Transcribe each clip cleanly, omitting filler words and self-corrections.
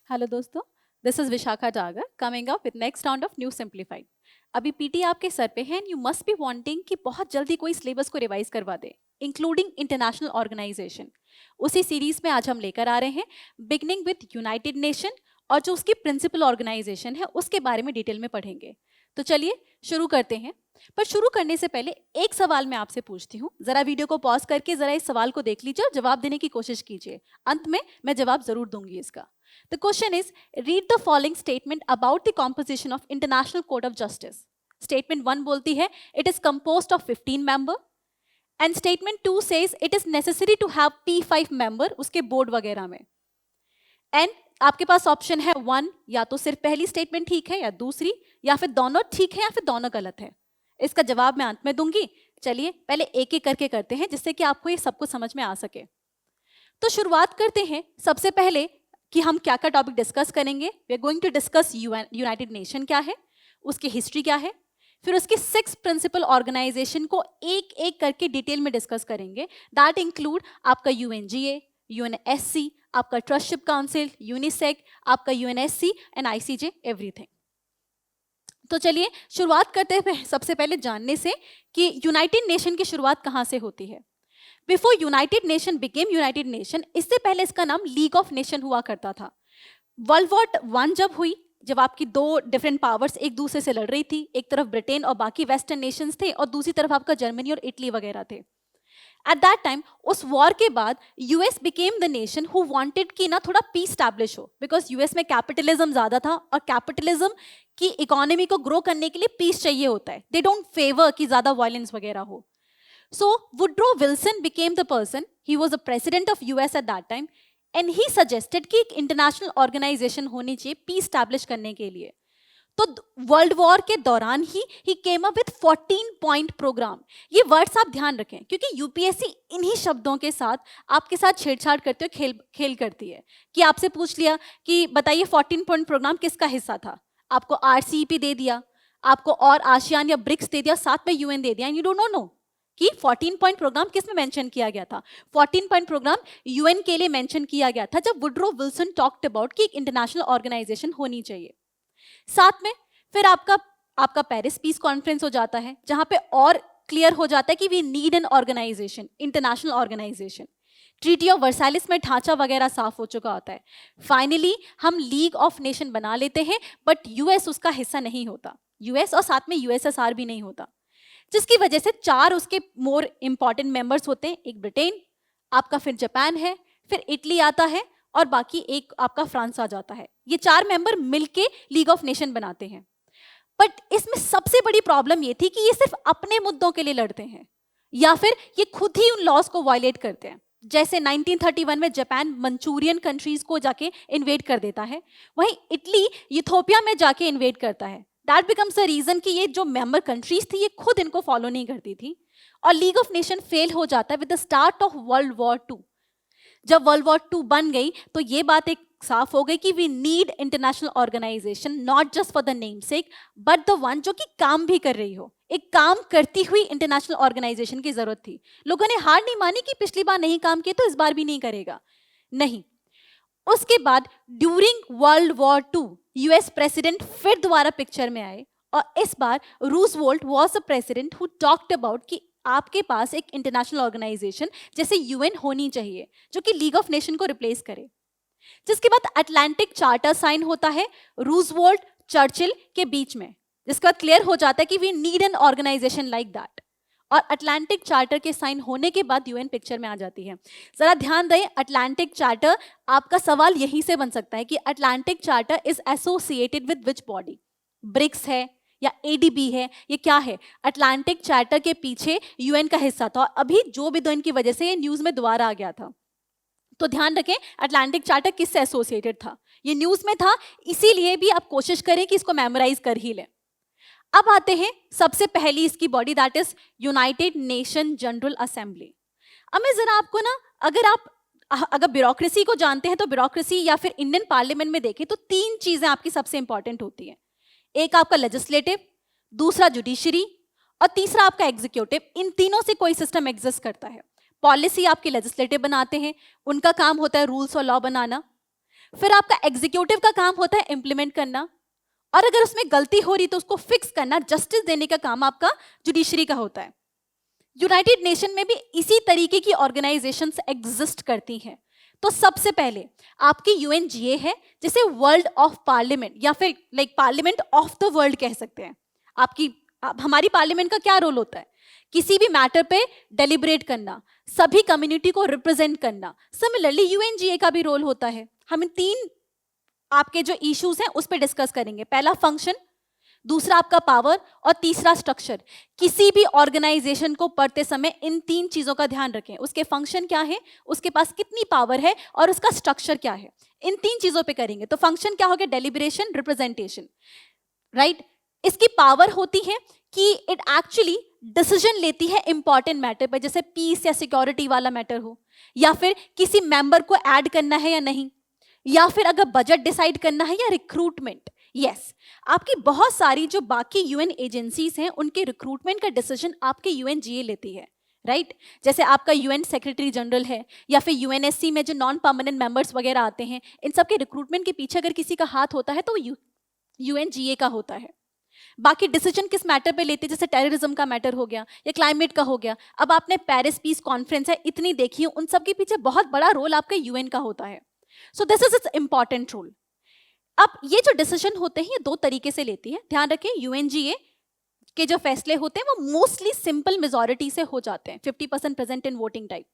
Hello दोस्तों, this is Vishakha Dagar coming up with next round of new simplified. अभी PT आपके sir पे है and you must be wanting कि बहुत जल्दी कोई सिलेबस को रिवाइज करवा दे, इंक्लूडिंग इंटरनेशनल ऑर्गेनाइजेशन। उसी सीरीज में आज हम लेकर आ रहे हैं बिगनिंग विद यूनाइटेड नेशन, और जो उसकी प्रिंसिपल ऑर्गेनाइजेशन है उसके बारे में डिटेल में पढ़ेंगे। तो चलिए शुरू करते हैं। पर शुरू करने से पहले एक सवाल मैं आपसे पूछती हूँ, जरा वीडियो को पॉज करके जरा इस सवाल को देख लीजिए और जवाब देने की कोशिश कीजिए। अंत में मैं जवाब जरूर दूंगी इसका। The question is, read the following statement about the composition of International Court of Justice. Statement 1 बोलती है, it is composed of 15 member, and statement 2 says it is necessary to have P5 member उसके board वगैरह में। And आपके पास option है 1, या तो सिर्फ पहली स्टेटमेंट ठीक है या दूसरी, या फिर दोनों ठीक है या फिर दोनों गलत है। इसका जवाब मैं अंत में दूंगी। चलिए पहले एक एक करके करते हैं जिससे कि आपको ये सब कुछ समझ में आ सके। तो शुरुआत करते हैं सबसे पहले कि हम क्या क्या टॉपिक डिस्कस करेंगे। We are going to discuss United Nation क्या है, उसकी हिस्ट्री क्या है, फिर उसकी 6 प्रिंसिपल ऑर्गेनाइजेशन को एक एक करके डिटेल में डिस्कस करेंगे। दैट इंक्लूड आपका यूएनजीए, यूएनएससी, आपका ट्रस्टशिप काउंसिल, यूनिसेक, आपका यूएनएससी एंड आईसीजे, एवरीथिंग। तो चलिए शुरुआत करते हैं सबसे पहले जानने से कि यूनाइटेड नेशन की शुरुआत कहाँ से होती है। Before United nation became United nation, इससे पहले इसका नाम लीग ऑफ नेशन हुआ करता था। वर्ल्ड वॉर 1 जब हुई, जब आपकी 2 डिफरेंट पावर्स एक दूसरे से लड़ रही थी, एक तरफ ब्रिटेन और बाकी वेस्टर्न नेशंस थे और दूसरी तरफ आपका जर्मनी और इटली वगैरह थे। एट दैट टाइम उस वॉर के बाद US became the nation who wanted कि ना थोड़ा पीस स्टैब्लिश हो, बिकॉज यूएस में कैपिटलिज्म ज्यादा था और कैपिटलिज्म की इकोनॉमी को ग्रो करने के लिए पीस चाहिए होता है। दे डोंट फेवर कि ज्यादा वायलेंस वगैरह हो। So Woodrow Wilson became the person, he was the president of US at that time, and he suggested कि एक इंटरनेशनल ऑर्गेनाइजेशन होनी चाहिए पीस स्टैब्लिश करने के लिए। तो वर्ल्ड वॉर के दौरान ही came up with 14 point programme. ये वर्ड्स आप ध्यान रखें क्योंकि यूपीएससी इन्हीं शब्दों के साथ आपके साथ छेड़छाड़ करते हुए खेल करती है कि आपसे पूछ लिया कि बताइए 14 पॉइंट प्रोग्राम किसका हिस्सा था। आपको आरसीईपी दे दिया, आपको और आसियान या ब्रिक्स दे दिया, साथ में यूएन दे दिया, एंड यू डोंट नो कि 14 पॉइंट प्रोग्राम किस में मेंशन किया गया था। 14 पॉइंट प्रोग्राम यूएन के लिए मेंशन किया गया था जब वुड्रो विल्सन टॉक्ड अबाउट कि एक इंटरनेशनल ऑर्गेनाइजेशन होनी चाहिए। साथ में फिर आपका पेरिस पीस कॉन्फ्रेंस हो जाता है जहां पे और क्लियर हो जाता है कि we need an organisation, international organisation. Treaty of Versailles में ढांचा वगैरह साफ हो चुका होता है। फाइनली हम लीग ऑफ नेशन बना लेते हैं, बट यूएस उसका हिस्सा नहीं होता, यूएस और साथ में यूएसएसआर भी नहीं होता, जिसकी वजह से 4 उसके मोर इंपॉर्टेंट मेंबर्स होते हैं। एक ब्रिटेन, आपका फिर जापान है, फिर इटली आता है और बाकी एक आपका फ्रांस आ जाता है। ये 4 मेंबर मिलके लीग ऑफ नेशन बनाते हैं। बट इसमें सबसे बड़ी प्रॉब्लम ये थी कि ये सिर्फ अपने मुद्दों के लिए लड़ते हैं या फिर ये खुद ही उन लॉज को वायलेट करते हैं। जैसे 1931 में जापान मंचूरियन कंट्रीज को जाके इन्वेड कर देता है, वहीं इटली यूथोपिया में जाके इन्वेड करता है। दैट बिकम्स अ रीजन कि ये जो मेंबर कंट्रीज थी ये खुद इनको फॉलो नहीं करती थी और लीग ऑफ नेशन फेल हो जाता है with the start of world war 2। जब वर्ल्ड वॉर 2 बन गई तो ये बात एक साफ हो गई कि we need international organisation, not just for the name sake but the one जो कि काम भी कर रही हो। एक काम करती हुई इंटरनेशनल ऑर्गेनाइजेशन की जरूरत थी। लोगों ने हार नहीं मानी कि पिछली बार नहीं काम किया तो इस बार भी नहीं करेगा, नहीं। उसके बाद during world war 2 US president फिर दोबारा पिक्चर में आए और इस बार Roosevelt was the president who talked about कि आपके पास एक इंटरनेशनल ऑर्गेनाइजेशन जैसे यूएन होनी चाहिए जो कि लीग ऑफ नेशन को रिप्लेस करे। जिसके बाद अटलांटिक चार्टर साइन होता है रूजवेल्ट चर्चिल के बीच में, जिसका क्लियर हो जाता है कि we need an organisation like that. और अटलांटिक चार्टर के साइन होने के बाद यूएन पिक्चर में आ जाती है। जरा ध्यान दें, अटलांटिक चार्टर, आपका सवाल यहीं से बन सकता है कि Atlantic charter is associated with which body, BRICS है या एडीबी है, ये क्या है? अटलांटिक चार्टर के पीछे यूएन का हिस्सा था और अभी जो बिदोइन की वजह से ये न्यूज में दोबारा आ गया था। तो ध्यान रखें अटलांटिक चार्टर किससे एसोसिएटेड था, ये न्यूज में था, इसीलिए भी आप कोशिश करें कि इसको मेमोराइज कर ही लें। अब आते हैं सबसे पहली इसकी body, that is United nation general assembly. अब मैं जरा आपको ना, अगर ब्यूरोक्रेसी को जानते हैं तो ब्यूरोक्रेसी या फिर इंडियन पार्लियामेंट में देखें तो 3 चीजें आपकी सबसे इंपॉर्टेंट होती हैं। एक आपका लेजिस्लेटिव, दूसरा जुडिशरी और तीसरा आपका एग्जीक्यूटिव। इन तीनों से कोई सिस्टम एग्जिस्ट करता है। पॉलिसी आपके लेजिस्लेटिव बनाते हैं, उनका काम होता है रूल्स और लॉ बनाना। फिर आपका एग्जीक्यूटिव का काम होता है इम्प्लीमेंट करना, और अगर उसमें गलती हो रही तो उसको फिक्स करना, जस्टिस देने का काम आपका जुडिशरी का होता है। यूनाइटेड नेशन में भी इसी तरीके की ऑर्गेनाइजेशंस एग्जिस्ट करती हैं। तो सबसे पहले आपकी यूएनजीए है, जिसे वर्ल्ड ऑफ पार्लियामेंट या फिर like parliament of the world कह सकते हैं। हमारी पार्लियामेंट का क्या रोल होता है? किसी भी मैटर पे डेलिब्रेट करना, सभी कम्युनिटी को रिप्रेजेंट करना। सिमिलरली यूएनजीए का भी रोल होता है। हम इन 3 आपके जो इश्यूज हैं उस पर डिस्कस करेंगे। पहला फंक्शन, दूसरा आपका पावर, और तीसरा स्ट्रक्चर। किसी भी ऑर्गेनाइजेशन को पढ़ते समय इन 3 चीजों का ध्यान रखें। उसके फंक्शन क्या है, उसके पास कितनी पावर है, और उसका स्ट्रक्चर क्या है। इन 3 चीजों पे करेंगे। तो फंक्शन क्या हो गया? Deliberation, representation, right. इसकी पावर होती है कि इट एक्चुअली डिसीजन लेती है इंपॉर्टेंट मैटर पर, जैसे पीस या सिक्योरिटी वाला मैटर हो, या फिर किसी मेंबर को ऐड करना है या नहीं, या फिर अगर बजट डिसाइड करना है, या रिक्रूटमेंट। यस, आपकी बहुत सारी जो बाकी यूएन एजेंसीज हैं उनके रिक्रूटमेंट का डिसीजन आपके यूएनजीए लेती है, राइट। जैसे आपका यूएन सेक्रेटरी जनरल है, या फिर यूएनएससी में जो नॉन परमानेंट मेंबर्स वगैरह आते हैं, इन सब के रिक्रूटमेंट के पीछे अगर किसी का हाथ होता है तो यूएनजीए का होता है। बाकी डिसीजन किस मैटर पे लेते हैं, जैसे टेररिज्म का मैटर हो गया या क्लाइमेट का हो गया। अब आपने पेरिस पीस कॉन्फ्रेंस है इतनी देखी है, उन सब के पीछे बहुत बड़ा रोल आपका यूएन का होता है। So this is its important role. अब ये जो डिसीजन होते हैं ये 2 तरीके से लेती है। ध्यान रखें, यूएनजीए के जो फैसले होते हैं वो मोस्टली सिंपल मेजॉरिटी से हो जाते हैं, 50% प्रेजेंट इन वोटिंग टाइप।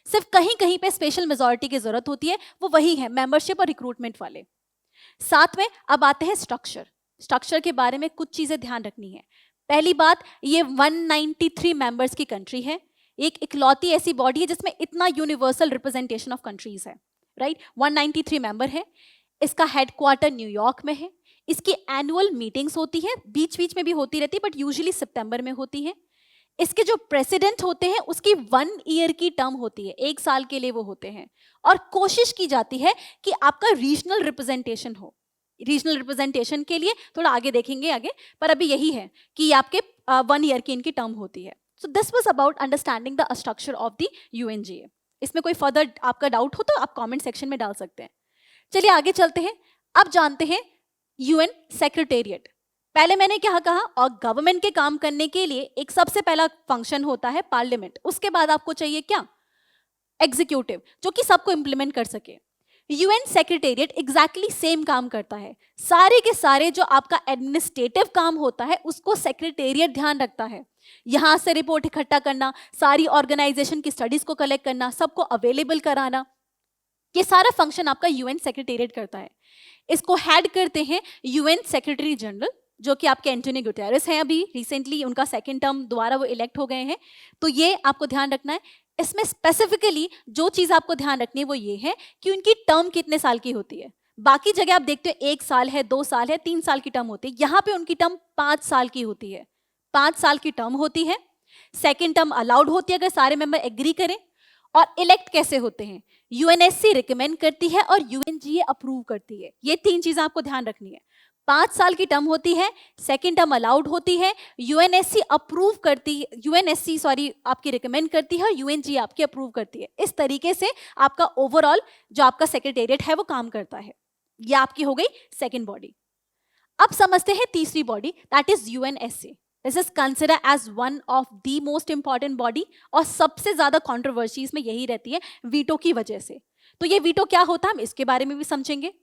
सिर्फ कहीं कहीं पे स्पेशल मेजॉरिटी की जरूरत होती है, वो वही है मेंबरशिप और रिक्रूटमेंट वाले। साथ में अब आते हैं स्ट्रक्चर। स्ट्रक्चर के बारे में कुछ चीजें ध्यान रखनी है। पहली बात, ये 193 मेंबर्स की कंट्री है। एक इकलौती ऐसी बॉडी है जिसमें इतना यूनिवर्सल रिप्रेजेंटेशन ऑफ कंट्रीज है, राइट। 193 मेंबर है। इसका हेडक्वार्टर न्यूयॉर्क में है। इसकी एनुअल मीटिंग्स होती है, बीच बीच में भी होती रहती है, बट यूजुअली सितंबर में होती है। इसके जो प्रेसिडेंट होते हैं उसकी 1 ईयर की टर्म होती है, 1 साल के लिए वो होते हैं। और कोशिश की जाती है कि आपका रीजनल रिप्रेजेंटेशन हो। रीजनल रिप्रेजेंटेशन के लिए थोड़ा आगे देखेंगे आगे, पर अभी यही है कि आपके 1 ईयर की इनकी टर्म होती है। So this was about understanding the structure of the UNGA. इसमें कोई फर्दर आपका डाउट हो तो आप कमेंट सेक्शन में डाल सकते हैं। चलिए आगे चलते हैं। अब जानते हैं यूएन सेक्रेटेरिएट। पहले मैंने क्या कहा, और गवर्नमेंट के काम करने के लिए एक सबसे पहला फंक्शन होता है पार्लियामेंट। उसके बाद आपको चाहिए क्या? एग्जीक्यूटिव, जो कि सबको इंप्लीमेंट कर सके। यूएन सेक्रेटेरिएट एग्जैक्टली सेम काम करता है। सारे के सारे जो आपका एडमिनिस्ट्रेटिव काम होता है उसको सेक्रेटेरिएट ध्यान रखता है। यहां से रिपोर्ट इकट्ठा करना, सारी ऑर्गेनाइजेशन की स्टडीज को कलेक्ट करना, सबको अवेलेबल कराना, ये सारा फंक्शन आपका यूएन सेक्रेटेरिएट करता है। इसको हेड करते हैं यूएन सेक्रेटरी जनरल, जो कि आपके एंटोनियो गुटेरेस हैं। अभी रिसेंटली उनका 2nd टर्म दोबारा वो इलेक्ट हो गए हैं। तो ये आपको ध्यान रखना है। इसमें स्पेसिफिकली जो चीज आपको ध्यान रखनी है वो ये है कि उनकी टर्म कितने साल की होती है। बाकी जगह आप देखते हो 1 साल है, 2 साल है, 3 साल की टर्म होती है। यहाँ पे उनकी टर्म 5 साल की होती है। 5 साल की टर्म होती है। 2nd टर्म अलाउड होती है अगर सारे मेंबर एग्री करें। और इलेक्ट कैसे होते हैं? यूएनएससी रिकमेंड करती है और यूएनजीए अप्रूव करती है। ये 3 चीजें आपको ध्यान रखनी है। 5 साल की टर्म होती है, 2nd टर्म अलाउड होती है, यूएनएससी अप्रूव करती है, यूएनएससी आपकी रिकमेंड करती है, यूएनजीए आपकी अप्रूव करती है। इस तरीके से आपका ओवरऑल जो आपका सेक्रेटेरिएट है वो काम करता है। ये आपकी हो गई 2nd बॉडी। अब समझते हैं तीसरी body, that is UNSA. This is consider as one of the most important body, और सबसे ज्यादा कंट्रोवर्सी इसमें यही रहती है वीटो की वजह से। तो ये वीटो क्या होता है हम इसके बारे में भी समझेंगे।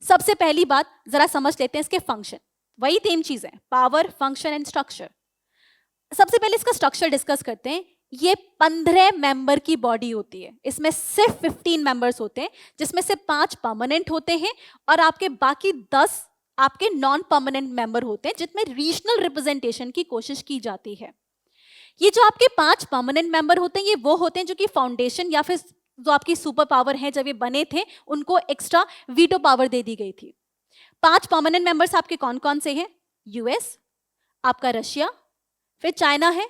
सबसे पहली बात जरा समझ लेते हैं इसके फंक्शन। वही 3 चीजें, पावर, फंक्शन एंड स्ट्रक्चर। सबसे पहले इसका स्ट्रक्चर डिस्कस करते हैं। ये 15 मेंबर की बॉडी होती है। इसमें सिर्फ 15 मेंबर्स होते हैं, जिसमें से 5 परमानेंट होते हैं और आपके बाकी 10 आपके नॉन परमानेंट मेंबर होते हैं, जिसमें रीजनल रिप्रेजेंटेशन की कोशिश की जाती है। ये जो आपके 5 परमानेंट मेंबर होते हैं, ये वो होते हैं जो कि फाउंडेशन या फिर जो आपकी सुपर पावर है जब ये बने थे उनको एक्स्ट्रा वीटो पावर दे दी गई थी। 5 परमानेंट मेंबर्स आपके कौन कौन से हैं? यूएस, आपका रशिया, फिर चाइना है,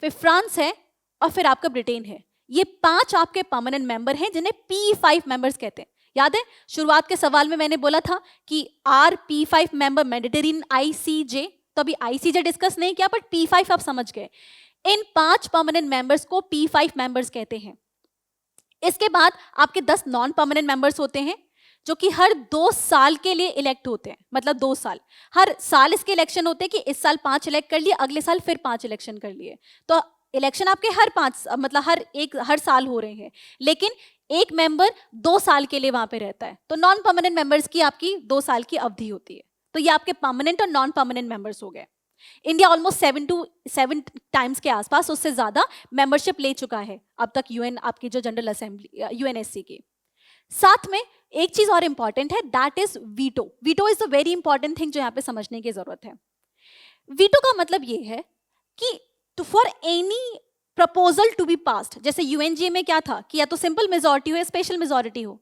फिर फ्रांस है, और फिर आपका ब्रिटेन है। ये 5 आपके परमानेंट मेंबर हैं जिन्हें P5 मेंबर्स कहते हैं। याद है शुरुआत के सवाल में मैंने बोला था कि are P5 member mandatory in ICJ, तो अभी आईसीजे डिस्कस नहीं किया, बट P5 आप समझ गए। इन 5 परमानेंट मेंबर्स को P5 मेंबर्स कहते हैं। इसके बाद आपके 10 नॉन परमानेंट मेंबर्स होते हैं जो कि हर 2 साल के लिए इलेक्ट होते हैं, मतलब 2 साल, हर साल इसके इलेक्शन होते हैं कि इस साल 5 इलेक्ट कर लिए, अगले साल फिर 5 इलेक्शन कर लिए। तो इलेक्शन आपके हर 5 मतलब हर साल हो रहे हैं, लेकिन एक मेंबर 2 साल के लिए वहां पे रहता है। तो नॉन परमानेंट मेंबर्स की आपकी 2 साल की अवधि होती है। तो ये आपके परमानेंट और नॉन परमानेंट मेंबर्स हो गए। इंडिया ऑलमोस्ट 7 टाइम्स के आसपास, उससे ज्यादा मेंबरशिप ले चुका है अब तक यूएन, आपकी जो जनरल असेंबली यूएनएससी की। साथ में एक चीज और इंपॉर्टेंट है, that is veto. Veto is a very important thing जो यहाँ पे समझने की जरूरत है। वीटो का मतलब ये है कि for any proposal to be passed, जैसे यूएनजीए में क्या था कि या तो सिंपल मेजॉरिटी हो या स्पेशल मेजॉरिटी हो,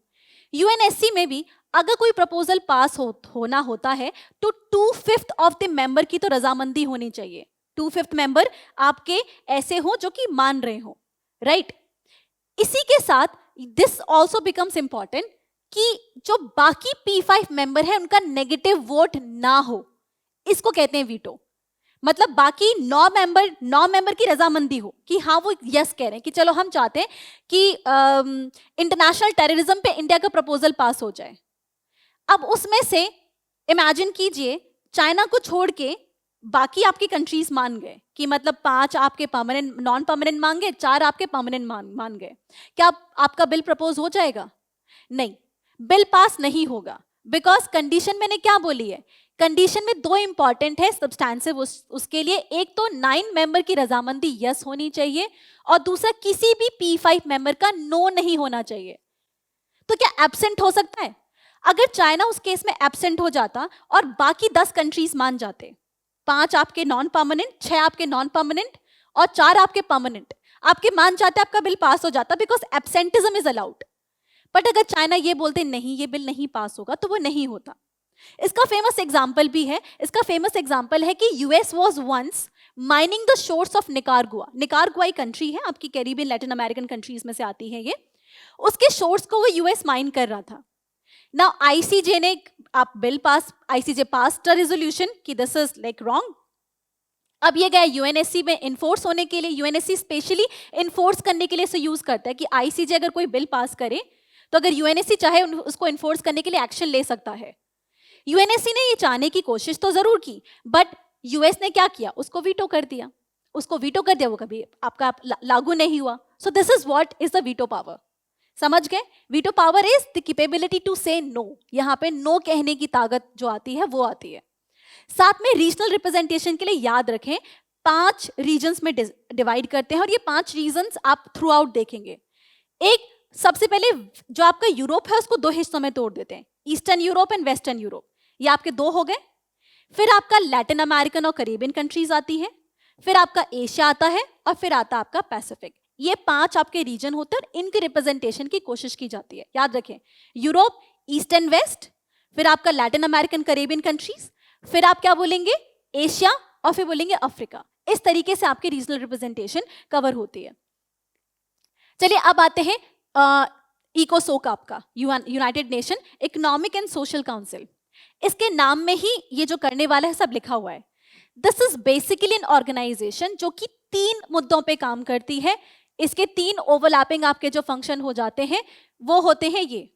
यूएनएससी में भी अगर कोई प्रपोजल पास होना होता है तो 2/5 ऑफ द मेंबर की तो रजामंदी होनी चाहिए। 2/5 मेंबर आपके ऐसे हो जो कि मान रहे हो, राइट? इसी के साथ दिस ऑल्सो बिकम्स इंपॉर्टेंट कि जो बाकी P5 मेंबर है उनका नेगेटिव वोट ना हो, इसको कहते हैं वीटो। मतलब बाकी 9 मेंबर की रजामंदी हो कि हाँ वो यस कह रहे हैं कि चलो हम चाहते हैं कि इंटरनेशनल टेररिज्म पे इंडिया का प्रपोजल पास हो जाए। अब उसमें से इमेजिन कीजिए चाइना को छोड़ के बाकी आपकी कंट्रीज मान गए कि मतलब 5 आपके परमानेंट नॉन परमानेंट मान गए, 4 आपके परमानेंट मान गए, क्या आपका बिल प्रपोज हो जाएगा? नहीं, बिल पास नहीं होगा। बिकॉज कंडीशन मैंने क्या बोली है, कंडीशन में 2 इंपॉर्टेंट है सब्सटैंसिव उसके लिए, एक तो 9 मेंबर की रजामंदी यस होनी चाहिए और दूसरा किसी भी P5 मेंबर का नो नहीं होना चाहिए। तो क्या एब्सेंट हो सकता है? अगर चाइना उस केस में एब्सेंट हो जाता और बाकी 10 कंट्रीज मान जाते, 5 आपके नॉन परमानेंट, 6 आपके नॉन परमानेंट और 4 आपके परमानेंट, आपके मान जाते, आपका बिल पास हो जाता, because absenteeism is allowed. But अगर चाइना ये बोलते नहीं ये बिल नहीं पास होगा, तो वो नहीं होता। इसका फेमस एग्जाम्पल भी है, इसका फेमस एग्जाम्पल है कि US was once mining the shores of Nicaragua. Nicaragua country है, आपकी कैरिबियन लैटिन अमेरिकन कंट्रीज में से आती है ये। उसके शोर्स को वो यूएस माइन कर रहा था। नाउ आईसीजे ने आप bill pass, ICJ passed a resolution कि दिस इज लाइक रॉन्ग। अब ये गया यूएनएससी में इन्फोर्स होने के लिए। यूएनएससी स्पेशली इन्फोर्स करने के लिए इसे यूज करता है कि आईसीजे अगर कोई बिल पास करे तो अगर यूएनएससी चाहे उसको इन्फोर्स करने के लिए एक्शन ले सकता है। यूएनएससी ने ये चाहने की कोशिश तो जरूर की, बट यूएस ने क्या किया, उसको वीटो कर दिया। उसको वीटो कर दिया, वो कभी आपका लागू नहीं हुआ। So this is what is the veto power. समझ गए? Veto power is the capability to say no. यहाँ पे नो कहने की ताकत जो आती है वो आती है। साथ में रीजनल रिप्रेजेंटेशन के लिए याद रखें 5 रीजन्स में डिवाइड करते हैं और ये 5 रीजन्स आप थ्रू आउट देखेंगे। एक सबसे पहले जो आपका यूरोप है उसको 2 हिस्सों में तोड़ देते हैं, eastern Europe and western Europe. ये आपके 2 हो गए। फिर आपका लैटिन अमेरिकन और कैरिबियन कंट्रीज आती है, फिर आपका एशिया आता है और फिर आता आपका पैसिफिक। ये 5 आपके रीजन होते हैं और इनके रिप्रेजेंटेशन की कोशिश की जाती है। याद रखें, यूरोप, ईस्ट एंड वेस्ट, फिर आपका लैटिन अमेरिकन कैरिबियन कंट्रीज, फिर आप क्या बोलेंगे, एशिया, और फिर बोलेंगे अफ्रीका। इस तरीके से आपकी रीजनल रिप्रेजेंटेशन कवर होती है। चलिए अब आते हैं इकोसोक, आपका United nation economic and social council. इसके नाम में ही ये जो करने वाला है सब लिखा हुआ है। This is basically an organisation जो कि 3 मुद्दों पे काम करती है। इसके 3 ओवरलैपिंग आपके जो फंक्शन हो जाते हैं वो होते हैं ये।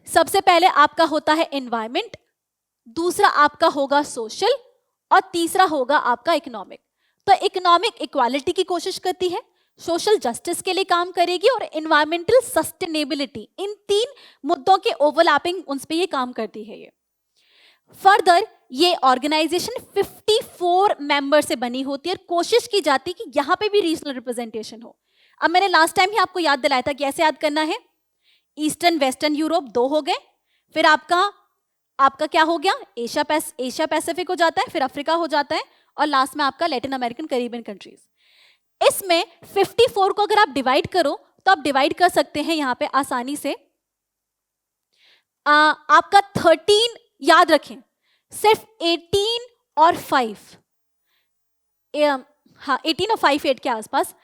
सबसे पहले आपका होता है एनवायरमेंट, दूसरा आपका होगा सोशल और तीसरा होगा आपका इकोनॉमिक। तो इकोनॉमिक इक्वालिटी की कोशिश करती है, सोशल जस्टिस के लिए काम करेगी और एनवायरमेंटल सस्टेनेबिलिटी, इन 3 मुद्दों के ओवरलैपिंग उन पे ये काम करती है। ये फर्दर ये ऑर्गेनाइजेशन 54 मेंबर से बनी होती है और कोशिश की जाती है कि यहां पे भी रीजनल रिप्रेजेंटेशन हो। अब मैंने लास्ट टाइम ही आपको याद दिलाया था कि ऐसे याद करना है, ईस्टर्न वेस्टर्न यूरोप 2 हो गए, फिर आपका क्या हो गया, एशिया पैसिफिक हो जाता है, फिर अफ्रीका हो जाता है और लास्ट में आपका लैटिन अमेरिकन कैरिबियन कंट्रीज। इसमें 54 को अगर आप डिवाइड करो तो आप डिवाइड कर सकते हैं यहां पे आसानी से। आपका 13, याद रखें सिर्फ 18 और 5, हाँ 18 और 5 8 के आसपास,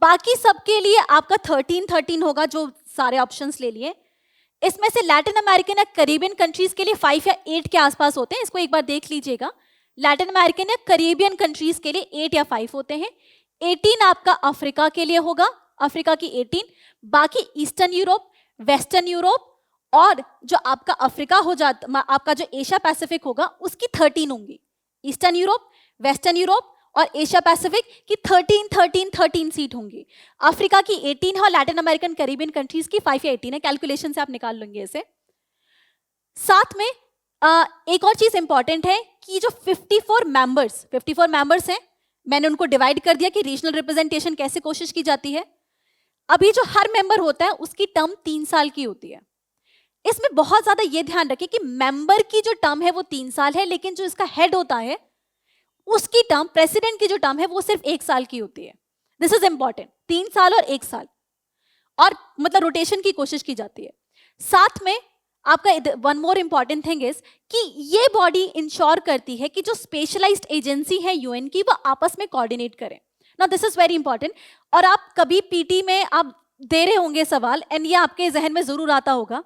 बाकी सबके लिए आपका 13 होगा जो सारे ऑप्शंस ले लिए। इसमें से लैटिन अमेरिकन या कैरिबियन कंट्रीज के लिए 5 या 8 के आसपास होते हैं, इसको एक बार देख लीजिएगा। लैटिन अमेरिकन या करेबियन कंट्रीज के लिए 8 या 5 होते हैं। 18 आपका अफ्रीका के लिए होगा, अफ्रीका की 18, बाकी ईस्टर्न यूरोप, वेस्टर्न यूरोप और जो आपका अफ्रीका हो जाता, आपका जो एशिया पैसिफिक होगा उसकी 13 होंगी। ईस्टर्न यूरोप, वेस्टर्न यूरोप और एशिया पैसिफिक की 13 सीट होंगी। अफ्रीका की 18 है और लैटिन अमेरिकन कैरिबियन कंट्रीज की 5 या 18 है। कैलकुलेशन से आप निकाल लेंगे इसे। साथ में एक और चीज इंपॉर्टेंट है कि जो 54 मेंबर्स हैं, मैंने उनको डिवाइड कर दिया कि रीजनल रिप्रेजेंटेशन कैसे कोशिश की जाती है। अभी जो हर मेंबर होता है उसकी टर्म 3 साल की होती है। इसमें बहुत ज्यादा ये ध्यान रखें कि मेंबर की जो टर्म है वो 3 साल है, लेकिन जो इसका हेड होता है उसकी टर्म, प्रेसिडेंट की जो टर्म है वो सिर्फ 1 साल की होती है। दिस इज इंपॉर्टेंट, 3 साल और 1 साल, और मतलब रोटेशन की कोशिश की जाती है। साथ में आपका one more important thing is कि ये बॉडी इंश्योर करती है कि जो स्पेशलाइज्ड एजेंसी है यूएन की, वो आपस में कोऑर्डिनेट करें। Now this is very important. और आप कभी पीटी में आप दे रहे होंगे सवाल, एंड ये आपके जहन में जरूर आता होगा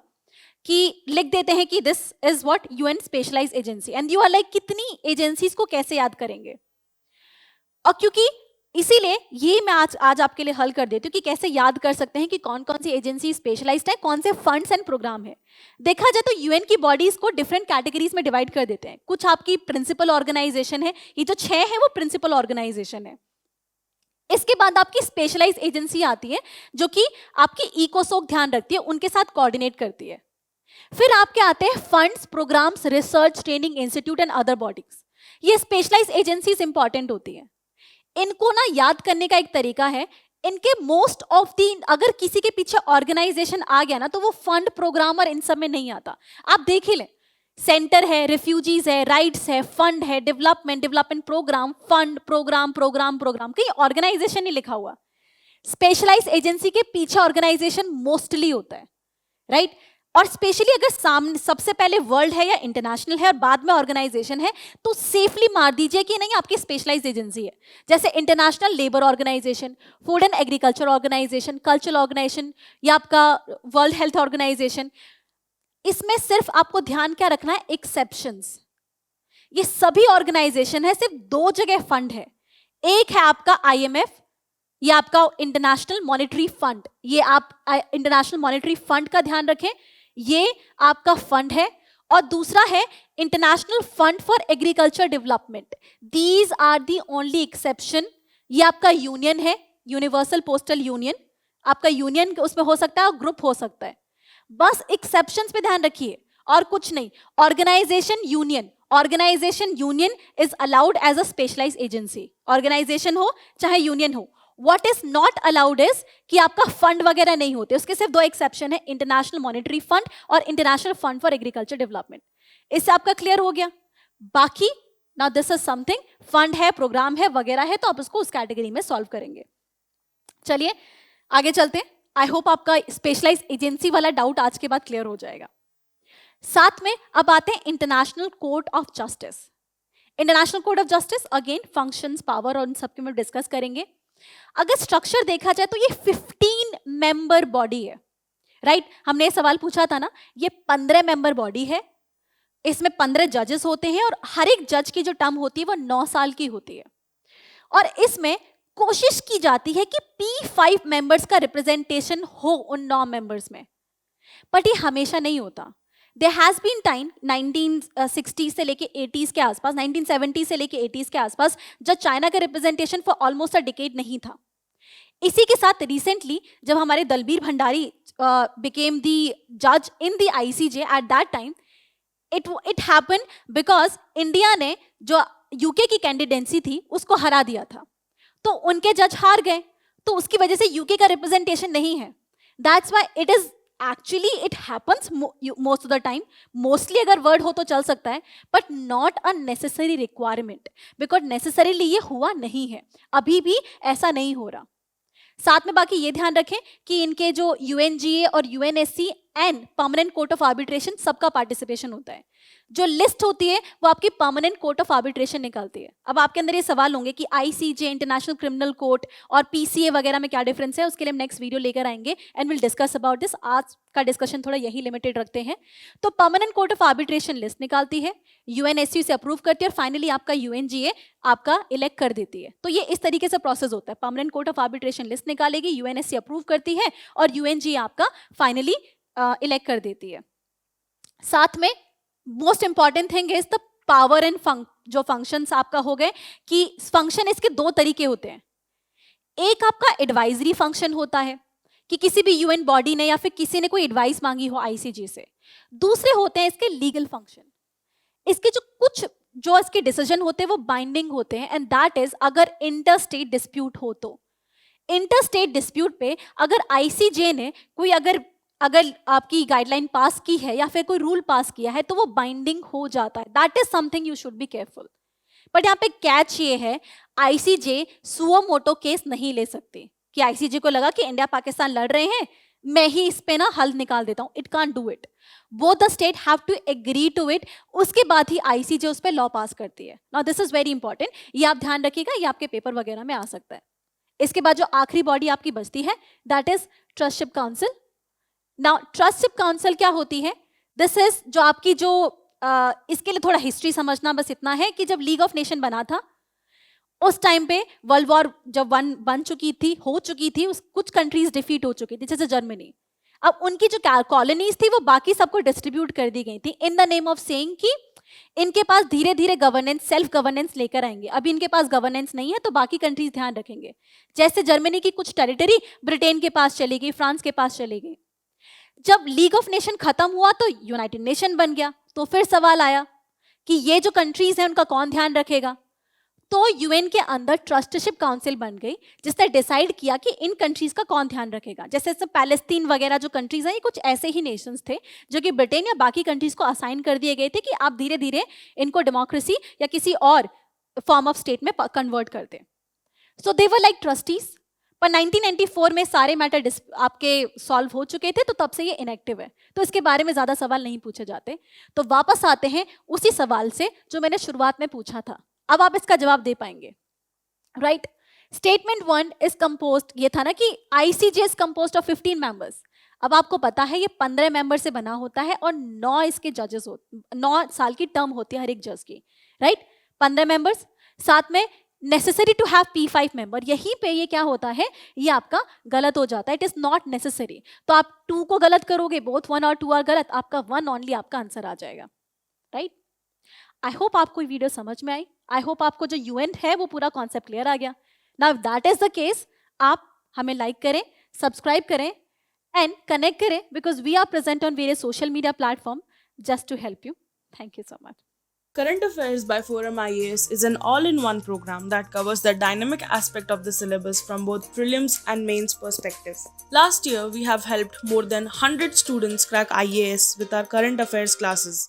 कि लिख देते हैं कि this is what UN specialised agency, and you are like कितनी एजेंसीज को कैसे याद करेंगे। और क्योंकि इसीलिए ये मैं आज आपके लिए हल कर देती हूँ कि कैसे याद कर सकते हैं कि कौन कौन सी एजेंसी स्पेशलाइज्ड है, कौन से फंड्स एंड प्रोग्राम है। देखा जाए तो यूएन की बॉडीज को डिफरेंट कैटेगरीज में डिवाइड कर देते हैं। कुछ आपकी प्रिंसिपल ऑर्गेनाइजेशन है, ये जो 6 है वो प्रिंसिपल ऑर्गेनाइजेशन है। इसके बाद आपकी स्पेशलाइज्ड एजेंसी आती है जो कि आपकी इकोसोक ध्यान रखती है, उनके साथ कोऑर्डिनेट करती है। फिर आपके आते हैं funds, programmes, research, training institute and other bodies. ये स्पेशलाइज्ड एजेंसीज इंपॉर्टेंट होती है। इनको ना याद करने का एक तरीका है, इनके मोस्ट ऑफ दी, अगर किसी के पीछे ऑर्गेनाइजेशन आ गया ना तो वो फंड, प्रोग्राम और इन सब में नहीं आता। आप देख ही लें, सेंटर है, रिफ्यूजीज है, राइट्स है, फंड है, डेवलपमेंट प्रोग्राम, फंड, प्रोग्राम, कहीं ऑर्गेनाइजेशन नहीं लिखा हुआ। स्पेशलाइज्ड एजेंसी के पीछे ऑर्गेनाइजेशन मोस्टली होता है, राइट? और स्पेशली अगर सामने सबसे पहले वर्ल्ड है या इंटरनेशनल है और बाद में ऑर्गेनाइजेशन है, तो सेफली मार दीजिए कि नहीं आपकी स्पेशलाइज्ड एजेंसी है। जैसे international labour organisation, food and agriculture organisation, cultural organisation या आपका वर्ल्ड हेल्थ ऑर्गेनाइजेशन। इसमें सिर्फ आपको ध्यान क्या रखना है, एक्सेप्शंस। ये सभी ऑर्गेनाइजेशन है, सिर्फ 2 जगह फंड है। एक है आपका IMF, ये आपका इंटरनेशनल मॉनेटरी फंड। ये आप इंटरनेशनल मॉनेटरी फंड का ध्यान रखें, ये आपका फंड है। और दूसरा है international fund for agriculture development. These are the only exception. ये आपका यूनियन है, यूनिवर्सल पोस्टल यूनियन। आपका यूनियन उसमें हो सकता है और ग्रुप हो सकता है। बस एक्सेप्शंस पे ध्यान रखिए और कुछ नहीं। Organisation union is allowed as a specialised agency. Organisation हो चाहे यूनियन हो। What is not allowed is कि आपका फंड वगैरह नहीं होते। उसके सिर्फ 2 एक्सेप्शन है, इंटरनेशनल मॉनेटरी फंड और international fund for agriculture development. इससे आपका क्लियर हो गया। बाकी now this is something, fund है, प्रोग्राम है वगैरह है, तो आप उसको उस कैटेगरी में सॉल्व करेंगे। चलिए आगे चलते हैं। आई होप आपका स्पेशलाइज्ड एजेंसी वाला डाउट आज के बाद क्लियर हो जाएगा। साथ में अब आते हैं international court of justice. International court of justice again functions, power और उन सबके में डिस्कस करेंगे। अगर स्ट्रक्चर देखा जाए तो ये 15 मेंबर बॉडी है, राइट? हमने ये सवाल पूछा था ना, ये 15 मेंबर बॉडी है। इसमें 15 जजेस होते हैं और हर एक जज की जो टर्म होती है वो 9 साल की होती है। और इसमें कोशिश की जाती है कि P5 मेंबर्स का रिप्रेजेंटेशन हो उन 9 मेंबर्स में, बट ये हमेशा नहीं होता। There has been time 1960 से लेके 80s के आसपास, 1970 से लेके 80s के आसपास, जब चाइना का representation for almost a decade नहीं था। इसी के साथ रिसेंटली जब हमारे Dalbir Bhandari became the judge in the ICJ at that time, it happened because India ने जो यूके की कैंडिडेंसी थी उसको हरा दिया था, तो उनके जज हार गए, तो उसकी वजह से यूके का रिप्रेजेंटेशन नहीं है। That's why it is actually it happens most of the time, mostly अगर वर्ड हो तो चल सकता है, but not a necessary requirement, because necessarily ये हुआ नहीं है, अभी भी ऐसा नहीं हो रहा। साथ में बाकी ये ध्यान रखें कि इनके जो UNGA और UNSC and permanent court of arbitration सबका पार्टिसिपेशन होता है। जो लिस्ट होती है वो आपकी परमानेंट कोर्ट ऑफ आर्बिट्रेशन निकालती है। अब आपके अंदर ये सवाल होंगे कि आईसीजे, इंटरनेशनल क्रिमिनल कोर्ट और पीसीए वगैरह में क्या डिफरेंस है, उसके लिए हम नेक्स्ट वीडियो लेकर आएंगे and will discuss about this. आज का डिस्कशन थोड़ा यही लिमिटेड रखते हैं। तो permanent court of arbitration list निकालती है, यूएनएससी से अप्रूव करती है और फाइनली आपका यूएनजीए आपका इलेक्ट कर देती है। तो ये इस तरीके से प्रोसेस होता है, permanent court of arbitration list निकालेगी, यूएनएससी अप्रूव करती है और यूएनजीए आपका फाइनली इलेक्ट कर देती है। साथ में most important thing is the power and जो फंक्शंस आपका हो गए कि फंक्शन इसके दो तरीके होते हैं। एक आपका एडवाइजरी फंक्शन होता है कि किसी भी यूएन बॉडी ने या फिर किसी ने कोई एडवाइस मांगी हो आईसीजे से। दूसरे होते हैं इसके लीगल फंक्शन। इसके जो इसके डिसीजन होते हैं वो बाइंडिंग होते हैं एंड दैट इज अगर इंटर स्टेट डिस्प्यूट हो तो। इंटर स्टेट डिस्प्यूट पे अगर आईसीजे ने कोई अगर आपकी गाइडलाइन पास की है या फिर कोई रूल पास किया है तो वो बाइंडिंग हो जाता है। That is something you should be careful. But यहाँ पे कैच ये है, आईसीजे सुओ मोटो केस नहीं ले सकती कि आईसीजे को लगा कि इंडिया पाकिस्तान लड़ रहे हैं, मैं ही इस पे ना हल निकाल देता हूँ। It can't do it, both the state have to agree to it, उसके बाद ही आईसीजे उस पर लॉ पास करती है। Now this is very important, ये आप ध्यान रखिएगा, ये आपके पेपर वगैरह में आ सकता है। इसके बाद जो आखिरी बॉडी आपकी बचती है that is ट्रस्टशिप council. Now ट्रस्टशिप council क्या होती है? दिस इज जो आपकी इसके लिए थोड़ा हिस्ट्री समझना बस इतना है कि जब लीग ऑफ नेशन बना था उस टाइम पे वर्ल्ड वॉर जब हो चुकी थी, कुछ कंट्रीज डिफीट हो चुकी थी जैसे जर्मनी। अब उनकी जो कॉलोनीज थी वो बाकी सबको डिस्ट्रीब्यूट कर दी गई थी in the name of saying कि इनके पास धीरे धीरे गवर्नेंस, सेल्फ गवर्नेंस लेकर आएंगे। अभी इनके पास गवर्नेंस नहीं है तो बाकी कंट्रीज ध्यान रखेंगे। जैसे जर्मनी की कुछ टेरिटरी ब्रिटेन के पास चली गई, फ्रांस के पास चली गई। जब लीग ऑफ नेशन खत्म हुआ तो यूनाइटेड नेशन बन गया, तो फिर सवाल आया कि ये जो कंट्रीज हैं उनका कौन ध्यान रखेगा। तो यूएन के अंदर ट्रस्टशिप काउंसिल बन गई जिसने डिसाइड किया कि इन कंट्रीज का कौन ध्यान रखेगा। जैसे पैलेस्तीन वगैरह जो कंट्रीज हैं ये कुछ ऐसे ही नेशंस थे जो कि ब्रिटेन या बाकी कंट्रीज को असाइन कर दिए गए थे कि आप धीरे धीरे इनको डेमोक्रेसी या किसी और फॉर्म ऑफ स्टेट में कन्वर्ट कर दें। सो दे वर लाइक ट्रस्टीज। पर 1994 में सारे मैटर आपके सॉल्व हो चुके थे तो तब से ये इनएक्टिव है, तो इसके बारे में ज्यादा सवाल नहीं पूछे जाते। तो वापस आते हैं उसी सवाल से जो मैंने शुरुआत में पूछा था। अब आप इसका जवाब दे पाएंगे, राइट? स्टेटमेंट 1 इज कंपोज्ड, ये था ना कि ICJ is composed of 15 members. अब आपको पता है ये 15 मेंबर से बना होता है और 9 इसके जजेस 9 साल की टर्म होती है हर एक जज की, राइट? 15 मेंबर्स, साथ में necessary to have P5 member. यहीं पे ये क्या होता है, ये आपका गलत हो जाता है, इट इज नॉट नेसेसरी। तो आप 2 को गलत करोगे, बोथ 1 और 2 आर गलत, आपका 1 ओनली आपका आंसर आ जाएगा, राइट? आई होप आपको वीडियो समझ में आई। आई होप आपको जो यूएन है वो पूरा कॉन्सेप्ट क्लियर आ गया। Now if that is the case, आप हमें लाइक करें, सब्सक्राइब करें एंड कनेक्ट करें because we are present on various social media platform just to help you. Thank you so much. Current Affairs by Forum IAS is an all-in-one program that covers the dynamic aspect of the syllabus from both prelims and mains perspective. Last year, we have helped more than 100 students crack IAS with our current affairs classes.